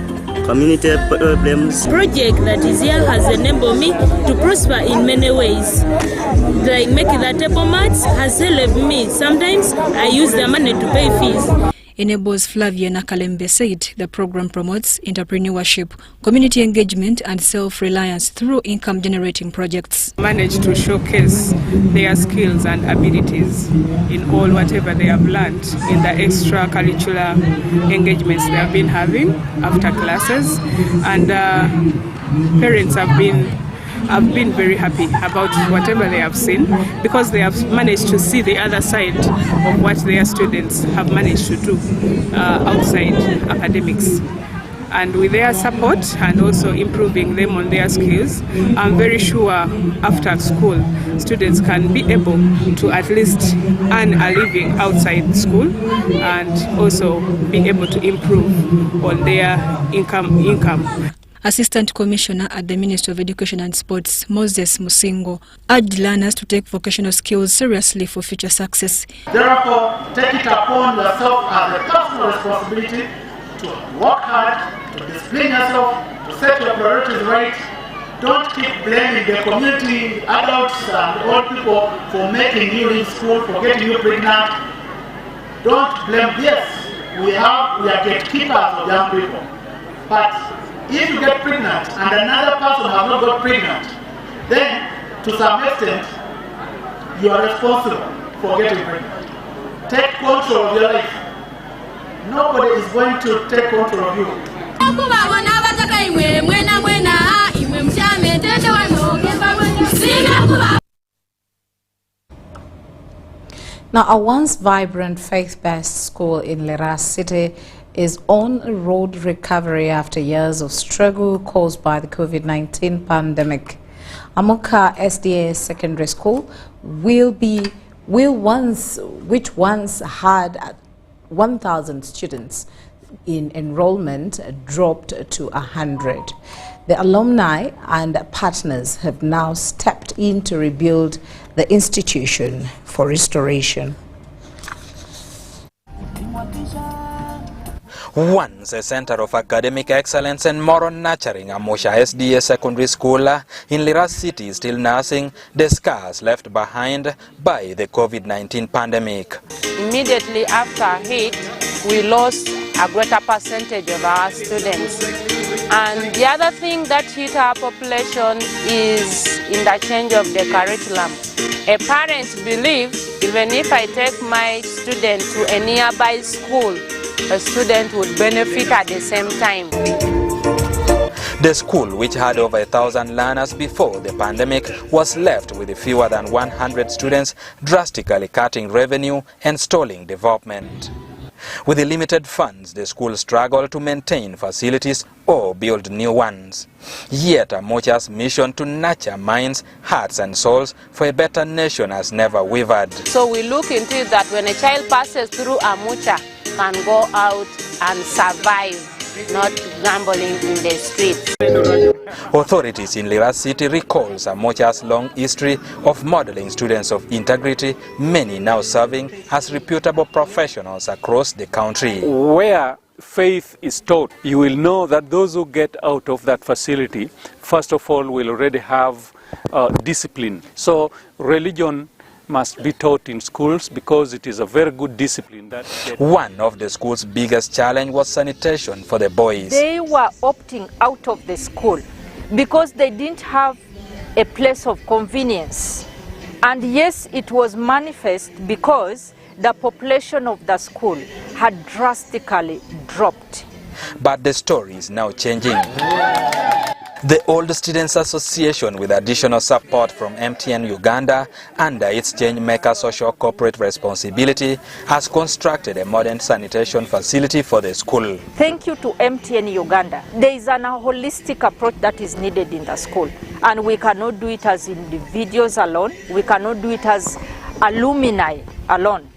community problems. Project that is here has enabled me to prosper in many ways. Like making the table mats has helped me. Sometimes I use the money to pay fees. Enable's Flavia Nakalembe said the program promotes entrepreneurship, community engagement and self-reliance through income-generating projects. Manage to showcase their skills and abilities in all whatever they have learned in the extracurricular engagements they have been having after classes, and parents have been very happy about whatever they have seen, because they have managed to see the other side of what their students have managed to do outside academics. And with their support and also improving them on their skills, I'm very sure after school, students can be able to at least earn a living outside school and also be able to improve on their income. Assistant Commissioner at the Ministry of Education and Sports, Moses Musingo, urged learners to take vocational skills seriously for future success. Therefore, take it upon yourself as a personal responsibility to work hard, to discipline yourself, to set your priorities right. Don't keep blaming the community, adults and old people for making you in school, for getting you pregnant. Don't blame. Yes, we are gatekeepers of young people. But if you get pregnant and another person has not got pregnant, then to some extent you are responsible for getting pregnant. Take control of your life. Nobody is going to take control of you. Now, a once vibrant faith-based school in Liras City is on a road recovery after years of struggle caused by the COVID-19 pandemic. Amoka SDA Secondary School which once had 1,000 students in enrollment dropped to 100. The alumni and partners have now stepped in to rebuild the institution for restoration. Once a center of academic excellence and moral nurturing, Amosha SDA Secondary School in Liras City is still nursing the scars left behind by the COVID-19 pandemic. Immediately after it, we lost a greater percentage of our students. And the other thing that hit our population is in the change of the curriculum. A parent believes even if I take my student to a nearby school, a student would benefit at the same time. The school, which had over 1,000 learners before the pandemic, was left with fewer than 100 students, drastically cutting revenue and stalling development. With the limited funds, the school struggled to maintain facilities or build new ones. Yet Amocha's mission to nurture minds, hearts and souls for a better nation has never wavered. So we look into it that when a child passes through Amocha, can go out and survive, not gambling in the streets. Authorities in Liras City recalls Amocha's long history of modeling students of integrity, many now serving as reputable professionals across the country. Where faith is taught, you will know that those who get out of that facility, first of all, will already have discipline. So religion must be taught in schools because it is a very good discipline. One of the school's biggest challenge was sanitation for the boys. They were opting out of the school because they didn't have a place of convenience. And yes, it was manifest because the population of the school had drastically dropped. But the story is now changing. The Old Students Association, with additional support from MTN Uganda under its Changemaker Social Corporate Responsibility, has constructed a modern sanitation facility for the school. Thank you to MTN Uganda. There is a holistic approach that is needed in the school, and we cannot do it as individuals alone. We cannot do it as alumni alone.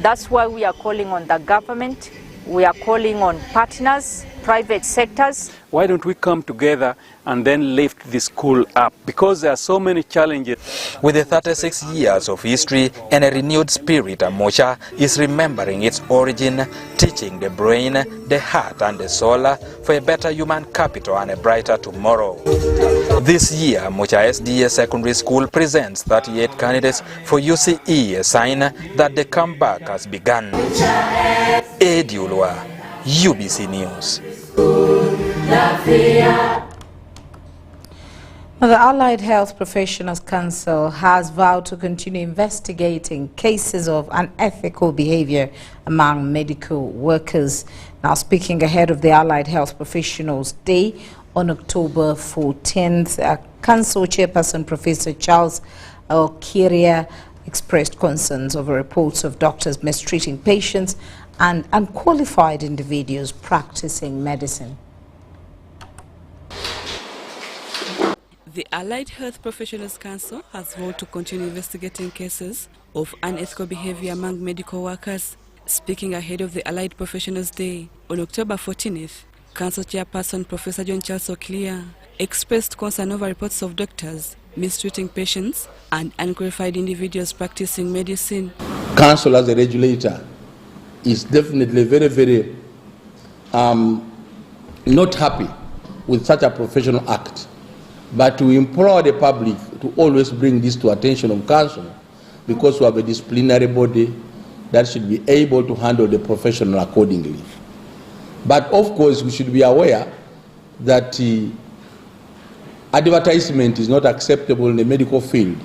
That's why we are calling on the government. We are calling on partners, private sectors. Why don't we come together and then lift the school up? Because there are so many challenges. With the 36 years of history and a renewed spirit, Amosha is remembering its origin, teaching the brain, the heart and the soul for a better human capital and a brighter tomorrow. This year, Amosha SDA Secondary School presents 38 candidates for UCE, a sign that the comeback has begun. Eddie Ulwa, UBC News. The Allied Health Professionals Council has vowed to continue investigating cases of unethical behavior among medical workers. Now, speaking ahead of the Allied Health Professionals Day on October 14th, Council Chairperson Professor Charles Okiria expressed concerns over reports of doctors mistreating patients and unqualified individuals practicing medicine. The Allied Health Professionals Council has vowed to continue investigating cases of unethical behavior among medical workers. Speaking ahead of the Allied Professionals Day on October 14th, Council Chairperson Professor John Charles O'Clear expressed concern over reports of doctors mistreating patients and unqualified individuals practicing medicine. Council as a regulator is definitely very not happy with such a professional act. But we implore the public to always bring this to attention of Council, because we have a disciplinary body that should be able to handle the professional accordingly. But of course, we should be aware that advertisement is not acceptable in the medical field.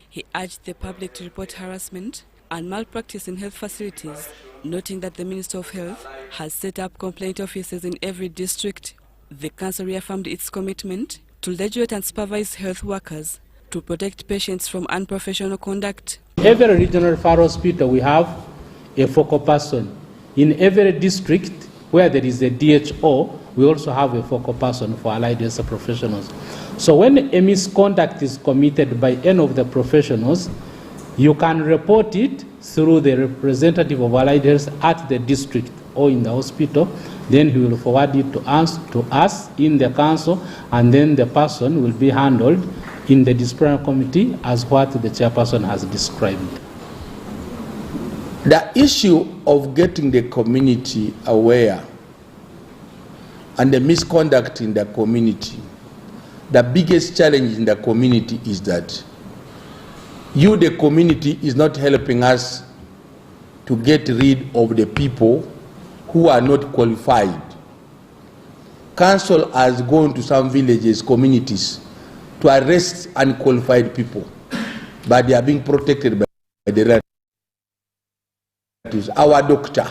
He urged the public to report harassment and malpractice in health facilities, noting that the Minister of Health has set up complaint offices in every district. The Council reaffirmed its commitment to legislate and supervise health workers to protect patients from unprofessional conduct. Every regional referral hospital, we have a focal person. In every district where there is a DHO, we also have a focal person for allied health professionals. So when a misconduct is committed by any of the professionals, you can report it through the representative of allied health at the district or in the hospital. Then he will forward it to us in the council, and then the person will be handled in the disciplinary committee as what the chairperson has described. The issue of getting the community aware and the misconduct in the community, the biggest challenge in the community is that you, the community, is not helping us to get rid of the people who are not qualified. Council has gone to some villages, communities, to arrest unqualified people, but they are being protected by the relatives. Our doctor.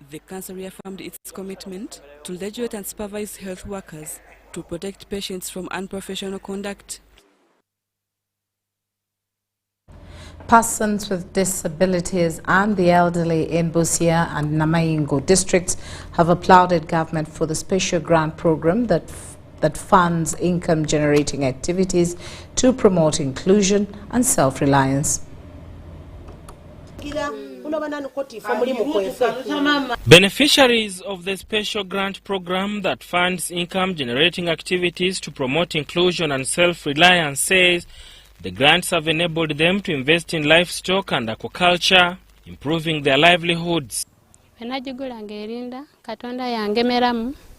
The Council reaffirmed its commitment to legislate and supervise health workers to protect patients from unprofessional conduct. Persons with disabilities and the elderly in Busia and Namaingo districts have applauded government for the special grant program that funds income-generating activities to promote inclusion and self-reliance. Beneficiaries of the special grant program that funds income-generating activities to promote inclusion and self-reliance says the grants have enabled them to invest in livestock and aquaculture, improving their livelihoods.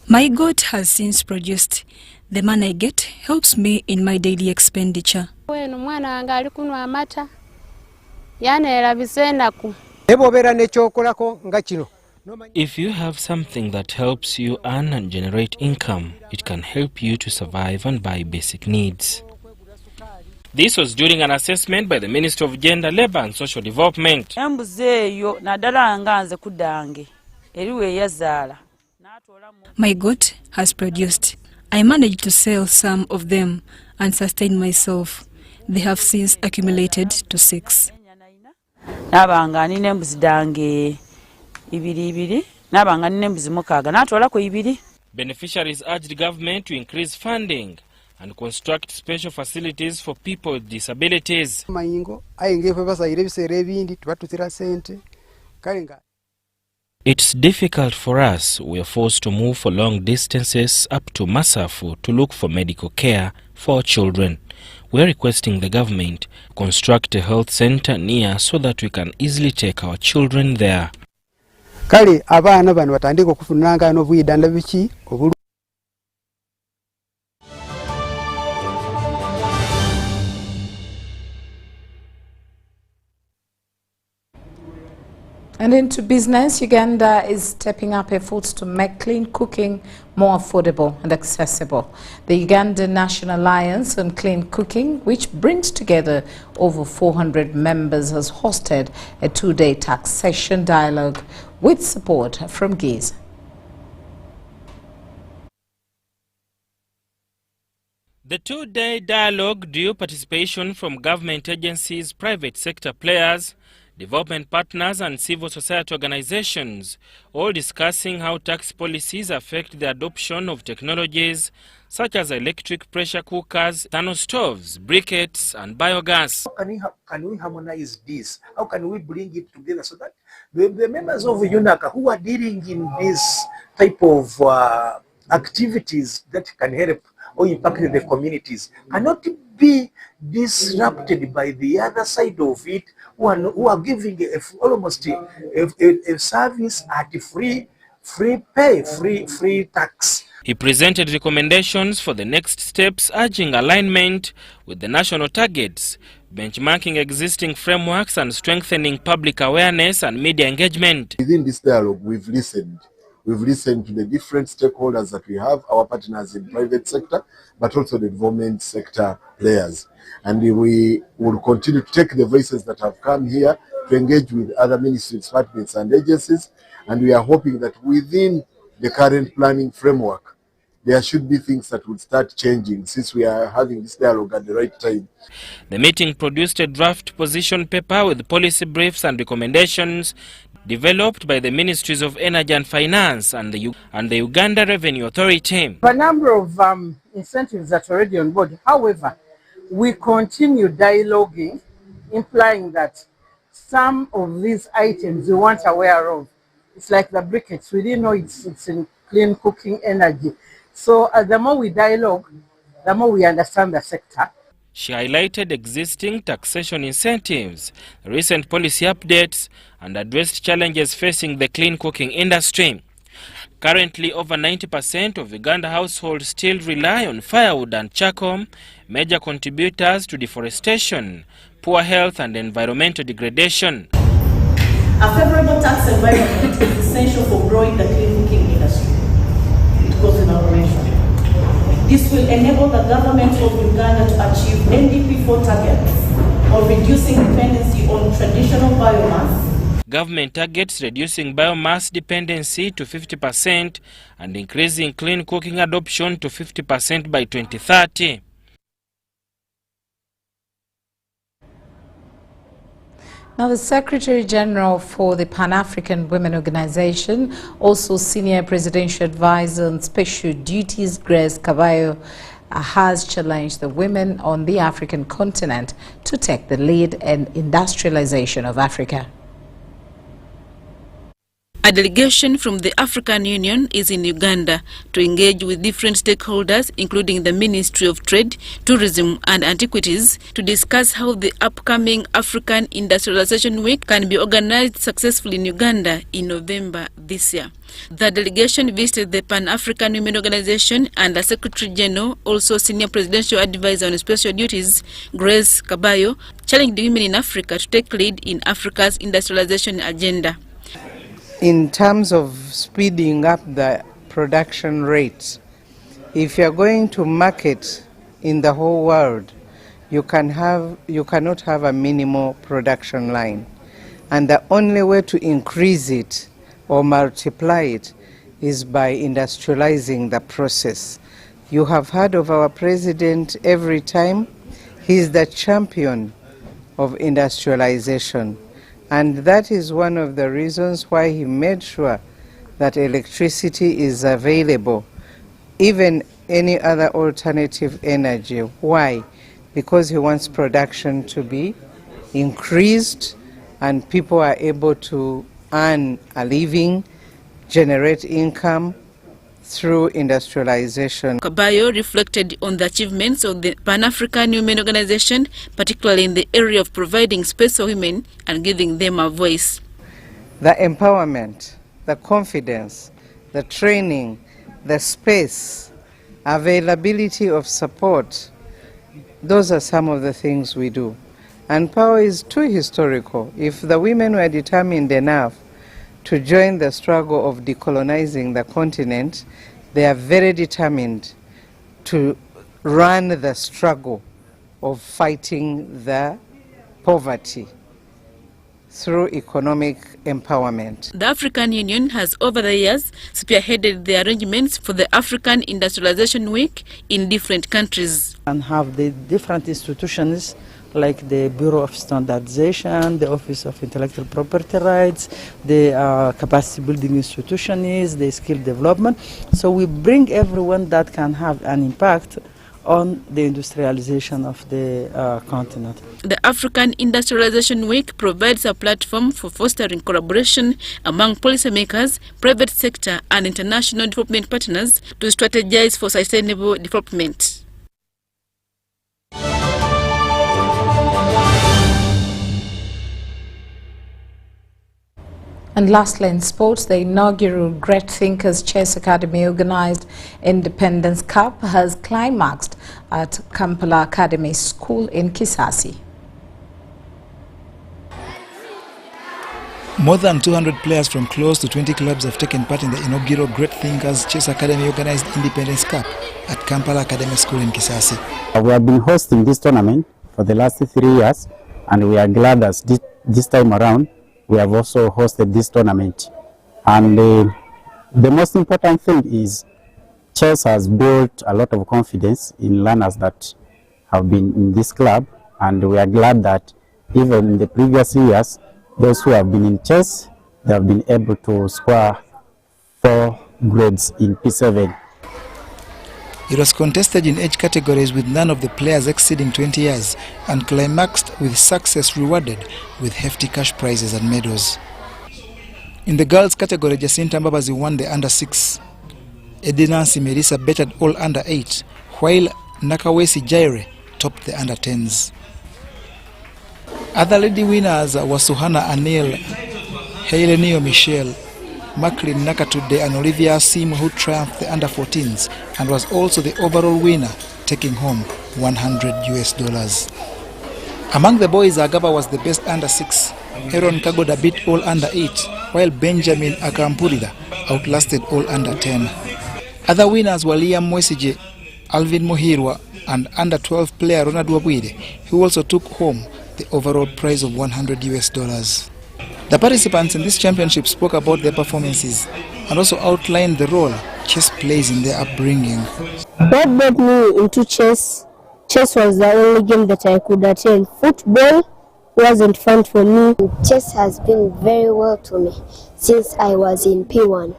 My goat has since produced. The money I get helps me in my daily expenditure. If you have something that helps you earn and generate income, it can help you to survive and buy basic needs. This was during an assessment by the Minister of Gender, Labour and Social Development. My goat has produced. I managed to sell some of them and sustain myself. They have since accumulated to 6. Beneficiaries urged the government to increase funding and construct special facilities for people with disabilities. It's difficult for us. We are forced to move for long distances up to Masafu to look for medical care for our children. We are requesting the government to construct a health center near so that we can easily take our children there. And into business, Uganda is stepping up efforts to make clean cooking more affordable and accessible. The Ugandan National Alliance on Clean Cooking, which brings together over 400 members, has hosted a 2-day taxation dialogue with support from GIZ. The 2-day dialogue drew participation from government agencies, private sector players, development partners and civil society organizations, all discussing how tax policies affect the adoption of technologies such as electric pressure cookers, thermal stoves, briquettes and biogas. How can we harmonize this? How can we bring it together so that the members of UNACA who are dealing in this type of activities that can help or impact the communities cannot be disrupted by the other side of it, who are giving almost a service at free pay, free tax. He presented recommendations for the next steps, urging alignment with the national targets, benchmarking existing frameworks and strengthening public awareness and media engagement. Within this dialogue, we've listened to the different stakeholders that we have, our partners in private sector, but also the government sector players. And we will continue to take the voices that have come here to engage with other ministries, departments and agencies. And we are hoping that within the current planning framework, there should be things that will start changing since we are having this dialogue at the right time. The meeting produced a draft position paper with policy briefs and recommendations developed by the Ministries of Energy and Finance and the Uganda Revenue Authority. A number of incentives that are already on board. However, we continue dialoguing, implying that some of these items we weren't aware of. It's like the briquettes. We didn't know it's in clean cooking energy. So the more we dialogue, the more we understand the sector. She highlighted existing taxation incentives, recent policy updates, and addressed challenges facing the clean cooking industry. Currently, over 90% of Uganda households still rely on firewood and charcoal, major contributors to deforestation, poor health, and environmental degradation. A favorable tax environment is essential for growing the clean cooking industry. It goes without mention. This will enable the government of Uganda to achieve NDP4 targets of reducing dependency on traditional biomass. Government targets reducing biomass dependency to 50% and increasing clean cooking adoption to 50% by 2030. Now, the Secretary General for the Pan-African Women Organization, also Senior Presidential Advisor on Special Duties, Grace Cavallo, has challenged the women on the African continent to take the lead in industrialization of Africa. A delegation from the African Union is in Uganda to engage with different stakeholders, including the Ministry of Trade, Tourism and Antiquities, to discuss how the upcoming African Industrialization Week can be organized successfully in Uganda in November this year. The delegation visited the Pan-African Women Organization and the Secretary General, also Senior Presidential Advisor on Special Duties, Grace Cavallo, challenged the women in Africa to take lead in Africa's industrialization agenda. In terms of speeding up the production rates, if you're going to market in the whole world, you cannot have a minimal production line. And the only way to increase it or multiply it is by industrializing the process. You have heard of our president every time. He's the champion of industrialization. And that is one of the reasons why he made sure that electricity is available, even any other alternative energy. Why? Because he wants production to be increased and people are able to earn a living, generate income through industrialization. Cavallo reflected on the achievements of the Pan-African Women Organization, particularly in the area of providing space for women and giving them a voice. The empowerment, the confidence, the training, the space, availability of support, those are some of the things we do. And power is too historical. If the women were determined enough to join the struggle of decolonizing the continent, they are very determined to run the struggle of fighting the poverty through economic empowerment. The African Union has over the years spearheaded the arrangements for the African Industrialization Week in different countries. And have the different institutions like the Bureau of Standardization, the Office of Intellectual Property Rights, the capacity building institutions, the skill development. So we bring everyone that can have an impact on the industrialization of the continent. The African Industrialization Week provides a platform for fostering collaboration among policymakers, private sector and international development partners to strategize for sustainable development. And lastly, in sports, the inaugural Great Thinkers Chess Academy organized Independence Cup has climaxed at Kampala Academy School in Kisasi. More than 200 players from close to 20 clubs have taken part in the inaugural Great Thinkers Chess Academy organized Independence Cup at Kampala Academy School in Kisasi. We have been hosting this tournament for the last 3 years, and we are glad that this time around we have also hosted this tournament. And the most important thing is chess has built a lot of confidence in learners that have been in this club, and we are glad that even in the previous years, those who have been in chess, they have been able to score 4 grades in P7. It was contested in age categories with none of the players exceeding 20 years and climaxed with success rewarded with hefty cash prizes and medals. In the girls category, Jacinta Mbabazi won the under-6. Edinansi Melissa bettered all under-8, while Nakawesi Jaire topped the under-10s. Other lady winners were Suhana Anil, Heilenio Michelle, Macklin Nakatude and Olivia Sim, who triumphed the under-14s and was also the overall winner, taking home $100. Among the boys, Agaba was the best under-6. Aaron Kagoda beat all under-8, while Benjamin Akampurida outlasted all under-10. Other winners were Liam Mwesije, Alvin Mohirwa, and under-12 player Ronald Wabwide, who also took home the overall prize of $100. The participants in this championship spoke about their performances and also outlined the role chess plays in their upbringing. What brought me into chess? Chess was the only game that I could attend. Football wasn't fun for me. Chess has been very well to me since I was in P1.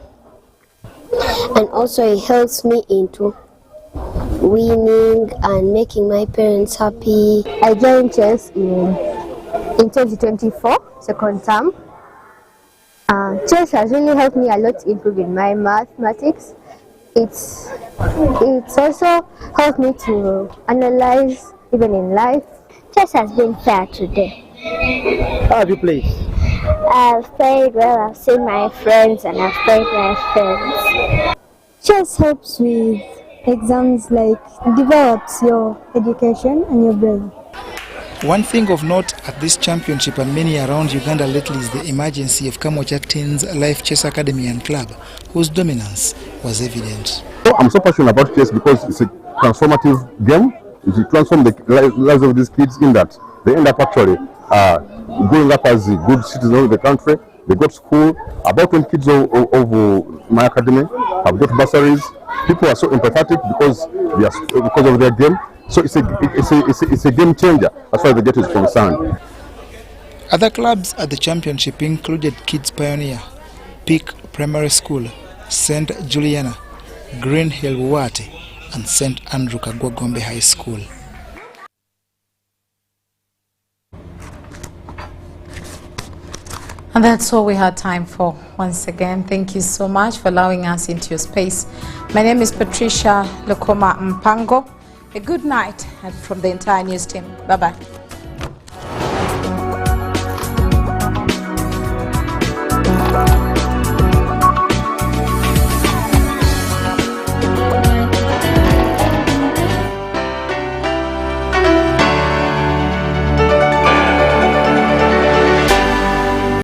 And also it helps me into winning and making my parents happy. I joined chess in 2024, second term. Chess has really helped me a lot improve in my mathematics. It's also helped me to analyze even in life. Chess has been fair today. How have you played? I've played well, I've seen my friends and I've played my friends. Chess helps with exams, like develops your education and your brain. One thing of note at this championship and many around Uganda lately is the emergency of Kamwacha Teens Life Chess Academy and Club, whose dominance was evident. I'm so passionate about chess because it's a transformative game. It will transform the lives of these kids in that they end up actually growing up as good citizens of the country. They go to school. About 20 kids of my academy have got bursaries. People are so empathetic because of their game. So it's a game changer as far as the game is concerned. Other clubs at the championship included Kids Pioneer, Peak Primary School, St. Juliana, Green Hill Wuwate, and St. Andrew Kagwagombe High School. And that's all we had time for. Once again, thank you so much for allowing us into your space. My name is Patricia Lukoma Mpango. A good night from the entire news team. Bye-bye.